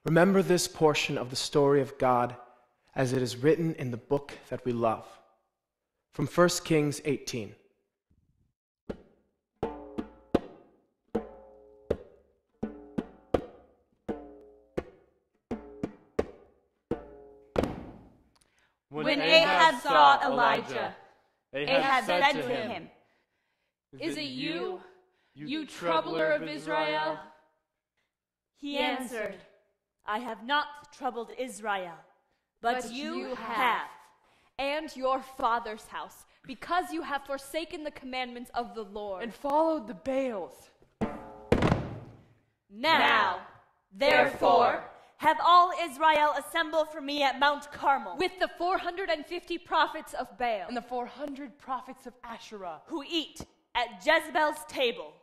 Remember this portion of the story of God as it is written in the book that we love. From 1 Kings 18. When Ahab saw Elijah, Ahab said to him, "Is it you, you troubler of Israel?" He answered, "I have not troubled Israel, but you have, and your father's house, because you have forsaken the commandments of the Lord, and followed the Baals. Now, therefore, have all Israel assemble for me at Mount Carmel, with the 450 prophets of Baal, And the 400 prophets of Asherah, who eat at Jezebel's table."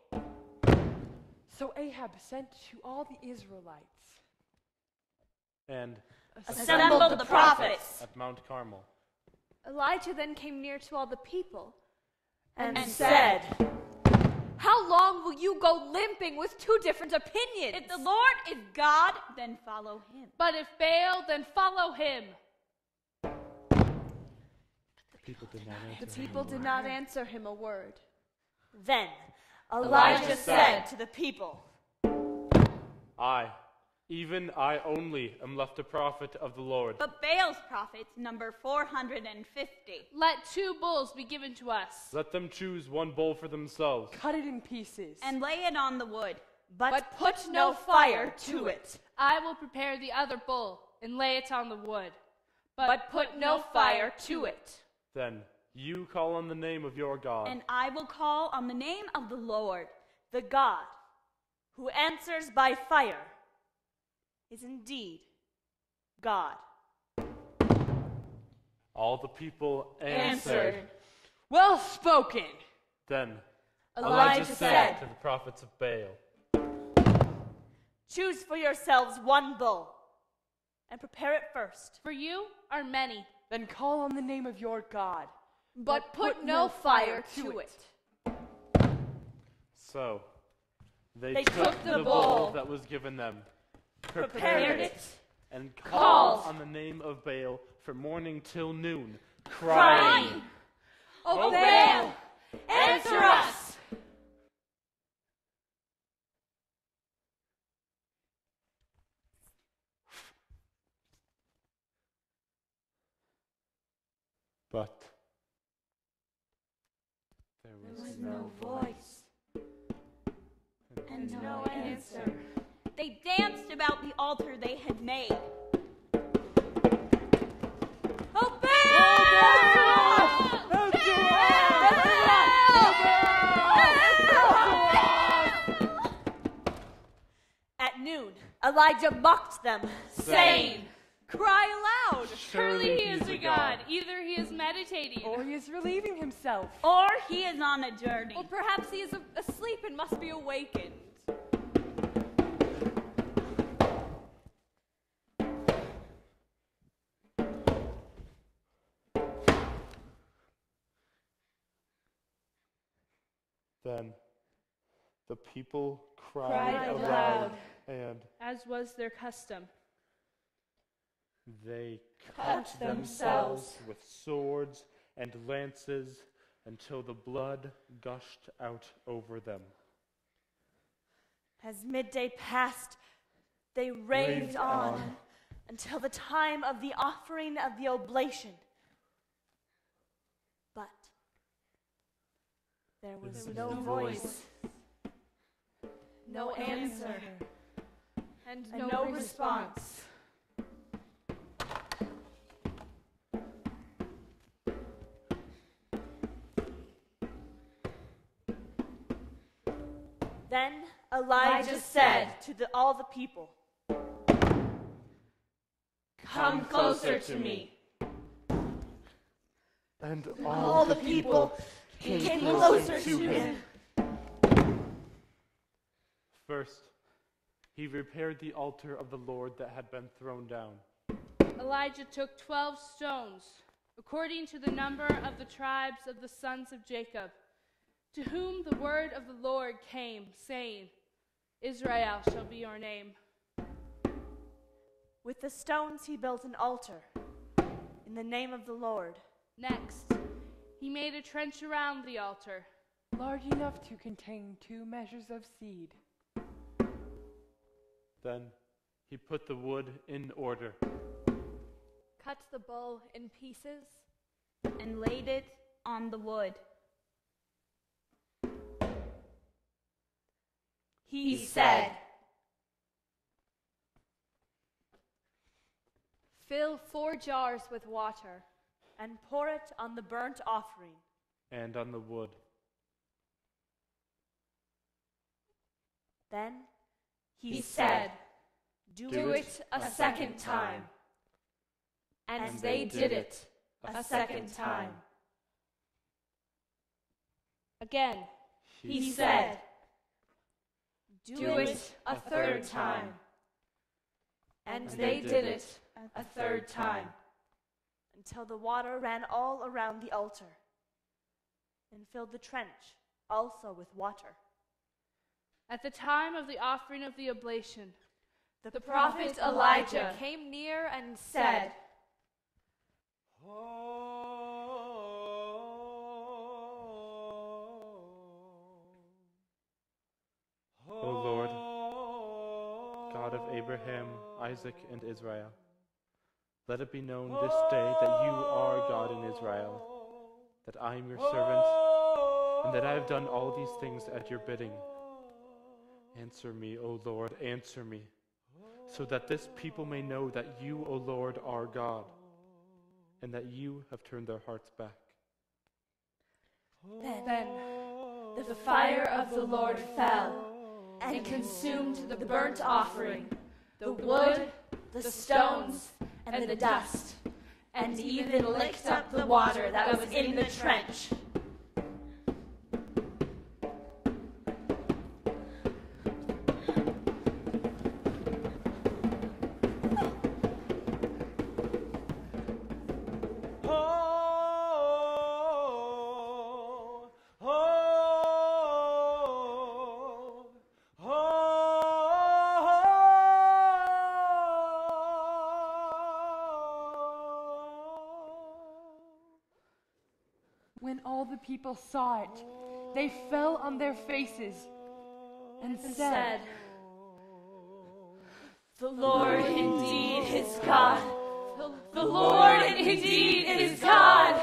So Ahab sent to all the Israelites and Assembled the prophets at Mount Carmel. Elijah then came near to all the people and said, "How long will you go limping with two different opinions? If the Lord is God, then follow him. But if Baal, then follow him." The people did not answer The people did not answer him a word. Then Elijah said to the people, Even I only am left a prophet of the Lord. But Baal's prophets number 450. Let 2 bulls be given to us. Let them choose one bull for themselves. cut it in pieces, And lay it on the wood. but put no fire to it. I will prepare the other bull and lay it on the wood, But put no fire to it. Then you call on the name of your God. And I will call on the name of the Lord. The God who answers by fire is indeed God. All the people Answered. "Well spoken." Then Elijah said, to the prophets of Baal, "Choose for yourselves one bull, and prepare it first. for you are many. Then call on the name of your God, But put no fire to it." So They took the bull that was given them, Prepared it, and called called on the name of Baal from morning till noon, crying, "O Baal, answer us!" But there was No voice and no answer. They danced about the altar they had made. Oh, Baal! At noon, Elijah mocked them, saying, Cry aloud! Surely he is a god. Either he is meditating, or he is relieving himself. Or he is on a journey. Or perhaps he is asleep and must be awakened. Then the people Cried aloud, and as was their custom. they cut themselves with swords and lances until the blood gushed out over them. As midday passed, they raved on until the time of the offering of the oblation. But there was no voice, no answer, And and no response. Then Elijah said to all the people, "Come closer to me." And All the people came closer to him. First, he repaired the altar of the Lord that had been thrown down. Elijah took 12 stones, according to the number of the tribes of the sons of Jacob, to whom the word of the Lord came, saying, Israel shall be your name. With the stones he built an altar in the name of the Lord. Next, he made a trench around the altar, large enough to contain 2 measures of seed. Then he put the wood in order, Cut the bull in pieces, and laid it on the wood. He said, fill 4 jars with water, and pour it on the burnt offering. and on the wood. Then he said, do it a second time. And they did it a second time. Again, he said, do it a third time. And they did it a third time. until the water ran all around the altar and filled the trench also with water. At the time of the offering of the oblation, The prophet Elijah came near and said, O Lord, God of Abraham, Isaac, and Israel, let it be known this day that you are God in Israel, that I am your servant, and that I have done all these things at your bidding. Answer me, O Lord, answer me, so that this people may know that you, O Lord, are God, and that you have turned their hearts back. Then the fire of the Lord fell and consumed the burnt offering, the wood, the stones, and the dust, and even licked up the water that was in the trench. When all the people saw it, they fell on their faces and said, The Lord indeed is God. The Lord indeed is God.